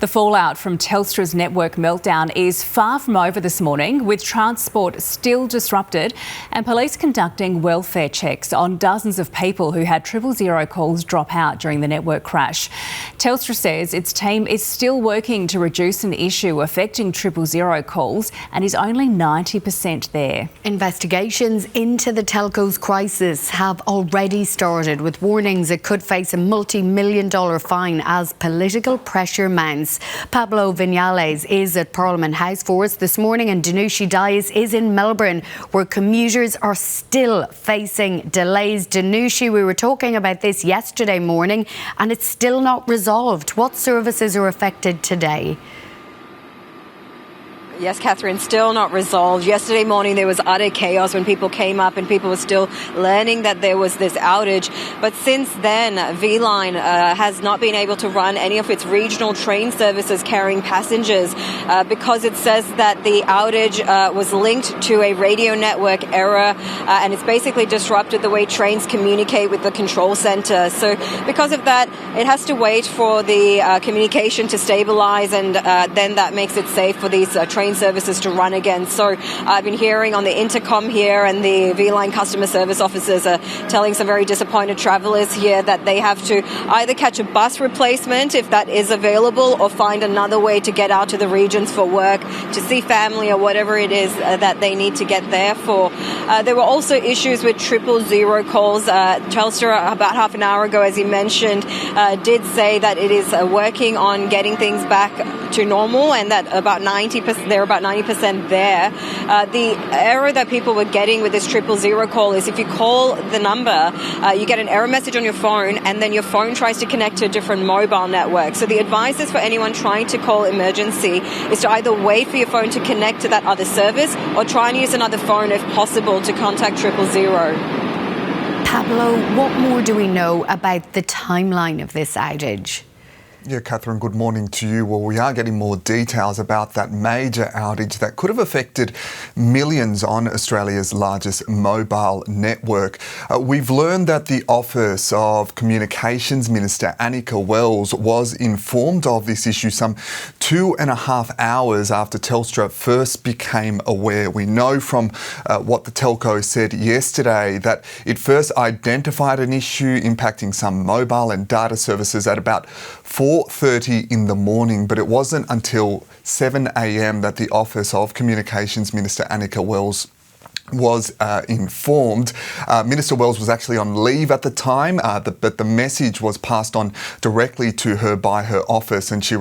The fallout from Telstra's network meltdown is far from over this morning, with transport still disrupted and police conducting welfare checks on dozens of people who had 000 calls drop out during the network crash. Telstra says its team is still working to reduce an issue affecting 000 calls and is only 90% there. Investigations into the telco's crisis have already started, with warnings it could face a multi-million-dollar fine as political pressure mounts. Pablo Vinales is at Parliament House for us this morning, and Danushi Dias is in Melbourne, where commuters are still facing delays. Danushi, we were talking about this yesterday morning and it's still not resolved. What services are affected today? Yes, Catherine, still not resolved. Yesterday morning there was utter chaos when people came up and people were still learning that there was this outage. But since then, V-Line has not been able to run any of its regional train services carrying passengers because it says that the outage was linked to a radio network error and it's basically disrupted the way trains communicate with the control centre. So because of that, it has to wait for the communication to stabilise, and then that makes it safe for these train services to run again. So I've been hearing on the intercom here, and the V-Line customer service officers are telling some very disappointed travellers here that they have to either catch a bus replacement if that is available, or find another way to get out to the regions for work, to see family, or whatever it is that they need to get there for. There were also issues with 000 calls. Telstra, about half an hour ago, as you mentioned, did say that it is working on getting things back to normal, and that about 90%, they're about 90% there. The error that people were getting with this 000 call is if you call the number, you get an error message on your phone, and then your phone tries to connect to a different mobile network. So the advice is for anyone trying to call emergency is to either wait for your phone to connect to that other service, or try and use another phone if possible to contact 000. Pablo, what more do we know about the timeline of this outage? Yeah, Catherine, good morning to you. Well, we are getting more details about that major outage that could have affected millions on Australia's largest mobile network. We've learned that the Office of Communications Minister Annika Wells was informed of this issue some 2.5 hours after Telstra first became aware. We know from what the telco said yesterday that it first identified an issue impacting some mobile and data services at about 4:30 in the morning, but it wasn't until 7 a.m. that the Office of Communications Minister Annika Wells was informed. Minister Wells was actually on leave at the time, but the message was passed on directly to her by her office, and she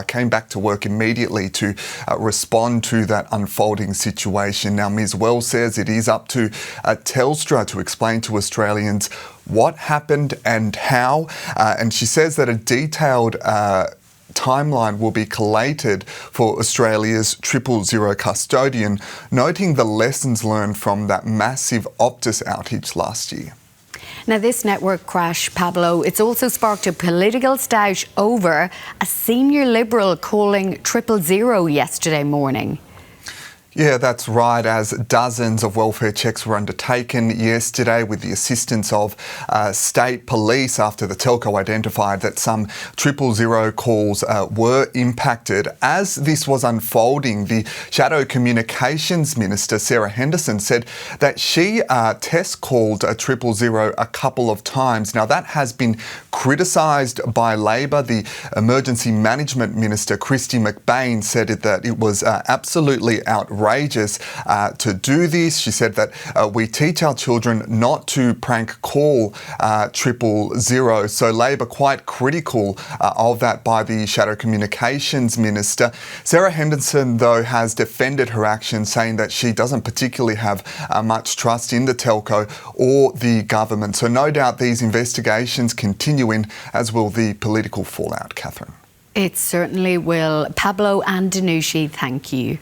came back to work immediately to respond to that unfolding situation. Now, Ms. Wells says it is up to Telstra to explain to Australians what happened and how, and she says that a detailed timeline will be collated for Australia's 000 custodian, noting the lessons learned from that massive Optus outage last year. Now, this network crash, Pablo, it's also sparked a political stoush over a senior Liberal calling 000 yesterday morning. Yeah, that's right, as dozens of welfare checks were undertaken yesterday with the assistance of state police after the telco identified that some 000 calls were impacted. As this was unfolding, the Shadow Communications Minister, Sarah Henderson, said that she test called 000 a couple of times. Now, that has been criticised by Labor. The Emergency Management Minister, Christy McBain, said that it was absolutely outrageous to do this. She said that we teach our children not to prank call 000. So Labor quite critical of that by the Shadow Communications Minister. Sarah Henderson, though, has defended her action, saying that she doesn't particularly have much trust in the telco or the government. So no doubt these investigations continuing, as will the political fallout, Catherine. It certainly will. Pablo and Danushi, thank you.